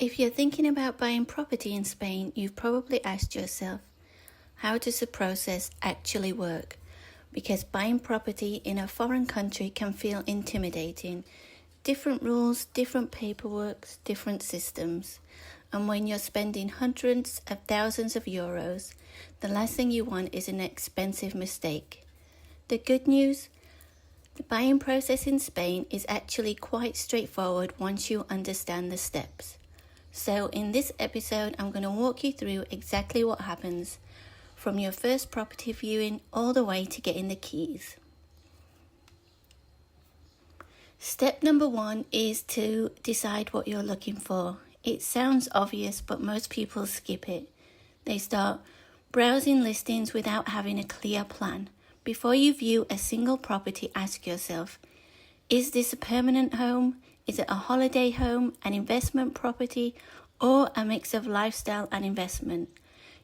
If you're thinking about buying property in Spain, you've probably asked yourself, how does the process actually work? Because buying property in a foreign country can feel intimidating. Different rules, different paperwork, different systems. And when you're spending hundreds of thousands of euros, the last thing you want is an expensive mistake. The good news? The buying process in Spain is actually quite straightforward once you understand the steps. So in this episode, I'm going to walk you through exactly what happens from your first property viewing all the way to getting the keys. Step number 1 is to decide what you're looking for. It sounds obvious, but most people skip it. They start browsing listings without having a clear plan. Before you view a single property, ask yourself, is this a permanent home? Is it a holiday home, an investment property, or a mix of lifestyle and investment?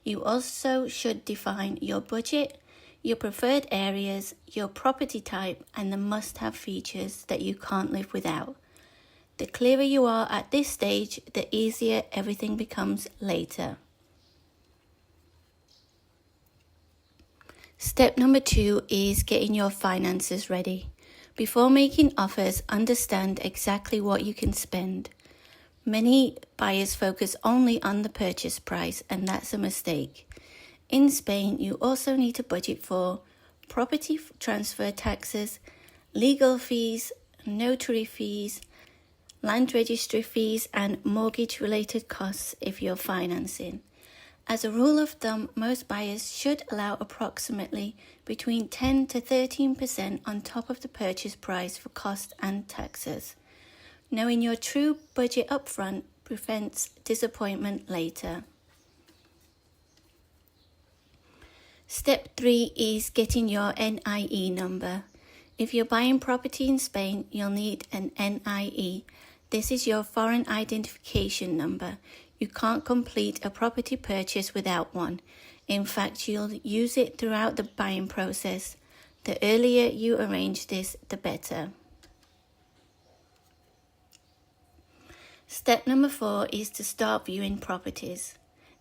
You also should define your budget, your preferred areas, your property type, and the must-have features that you can't live without. The clearer you are at this stage, the easier everything becomes later. Step number 2 is getting your finances ready. Before making offers, understand exactly what you can spend. Many buyers focus only on the purchase price, and that's a mistake. In Spain, you also need to budget for property transfer taxes, legal fees, notary fees, land registry fees, and mortgage-related costs if you're financing. As a rule of thumb, most buyers should allow approximately between 10 to 13% on top of the purchase price for costs and taxes. Knowing your true budget upfront prevents disappointment later. Step 3 is getting your NIE number. If you're buying property in Spain, you'll need an NIE. This is your foreign identification number. You can't complete a property purchase without one. In fact, you'll use it throughout the buying process. The earlier you arrange this, the better. Step number 4 is to start viewing properties.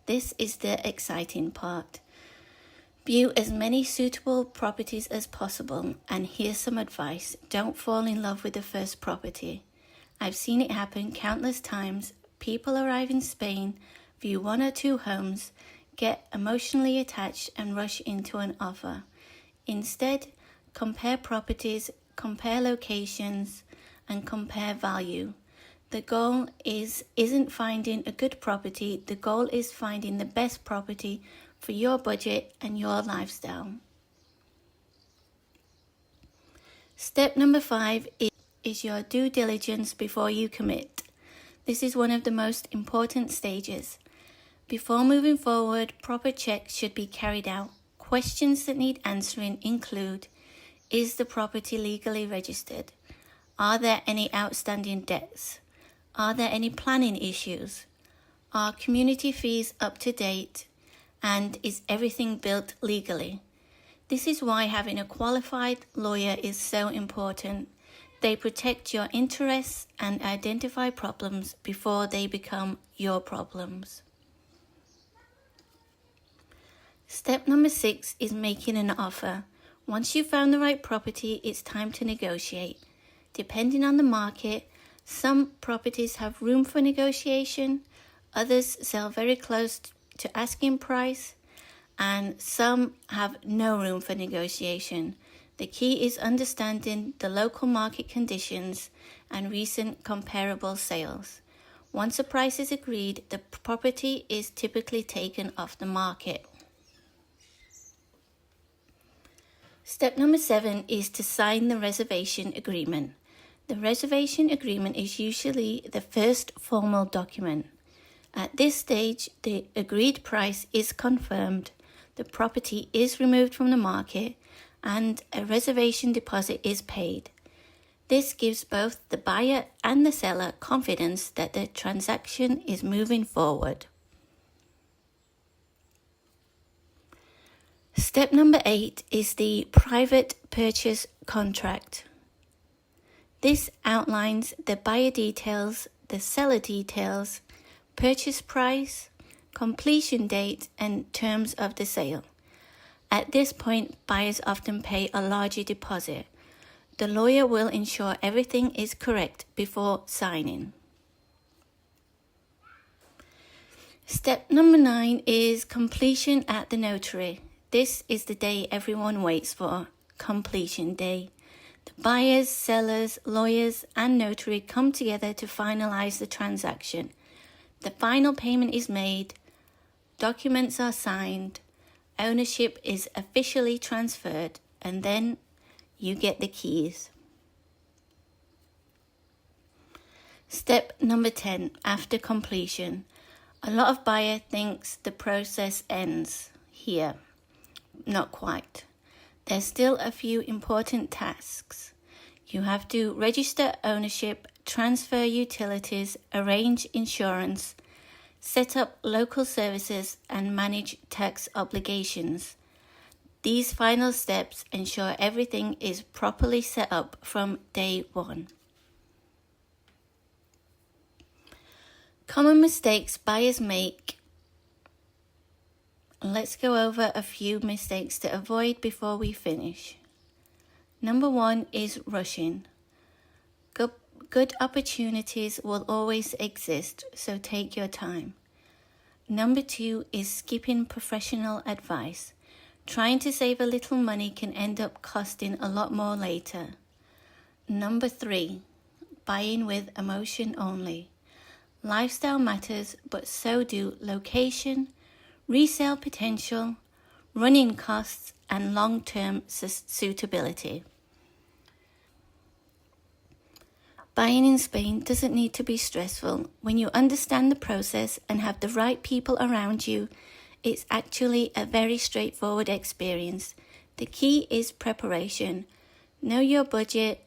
This is the exciting part. View as many suitable properties as possible, and here's some advice. Don't fall in love with the first property. I've seen it happen countless times. People arrive in Spain, view 1 or 2 homes, get emotionally attached and rush into an offer. Instead, compare properties, compare locations, and compare value. The goal isn't finding a good property. The goal is finding the best property for your budget and your lifestyle. Step number 5 is your due diligence before you commit. This is one of the most important stages. Before moving forward, proper checks should be carried out. Questions that need answering include, is the property legally registered? Are there any outstanding debts? Are there any planning issues? Are community fees up to date? And is everything built legally? This is why having a qualified lawyer is so important. They protect your interests and identify problems before they become your problems. Step number 6 is making an offer. Once you've found the right property, it's time to negotiate. Depending on the market, some properties have room for negotiation, others sell very close to asking price, and some have no room for negotiation. The key is understanding the local market conditions and recent comparable sales. Once a price is agreed, the property is typically taken off the market. Step number 7 is to sign the reservation agreement. The reservation agreement is usually the first formal document. At this stage, the agreed price is confirmed, the property is removed from the market, and a reservation deposit is paid. This gives both the buyer and the seller confidence that the transaction is moving forward. Step number 8 is the private purchase contract. This outlines the buyer details, the seller details, purchase price, completion date, and terms of the sale. At this point, buyers often pay a larger deposit. The lawyer will ensure everything is correct before signing. Step number 9 is completion at the notary. This is the day everyone waits for, completion day. The buyers, sellers, lawyers, and notary come together to finalize the transaction. The final payment is made, documents are signed, ownership is officially transferred, and then you get the keys. Step number 10, after completion. A lot of buyers thinks the process ends here. Not quite. There's still a few important tasks. You have to register ownership, transfer utilities, arrange insurance, set up local services, and manage tax obligations. These final steps ensure everything is properly set up from day one. Common mistakes buyers make. Let's go over a few mistakes to avoid before we finish. Number 1 is rushing. Good opportunities will always exist, so take your time. Number 2 is skipping professional advice. Trying to save a little money can end up costing a lot more later. Number 3, buying with emotion only. Lifestyle matters, but so do location, resale potential, running costs, and long-term suitability. Buying in Spain doesn't need to be stressful. When you understand the process and have the right people around you, it's actually a very straightforward experience. The key is preparation. Know your budget,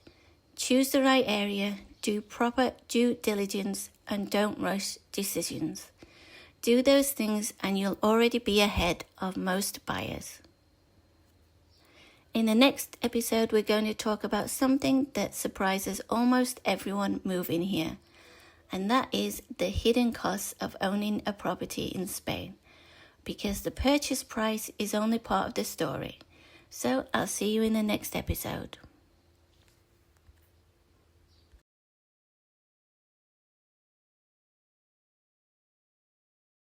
choose the right area, do proper due diligence, and don't rush decisions. Do those things and you'll already be ahead of most buyers. In the next episode, we're going to talk about something that surprises almost everyone moving here, and that is the hidden costs of owning a property in Spain, because the purchase price is only part of the story. So I'll see you in the next episode.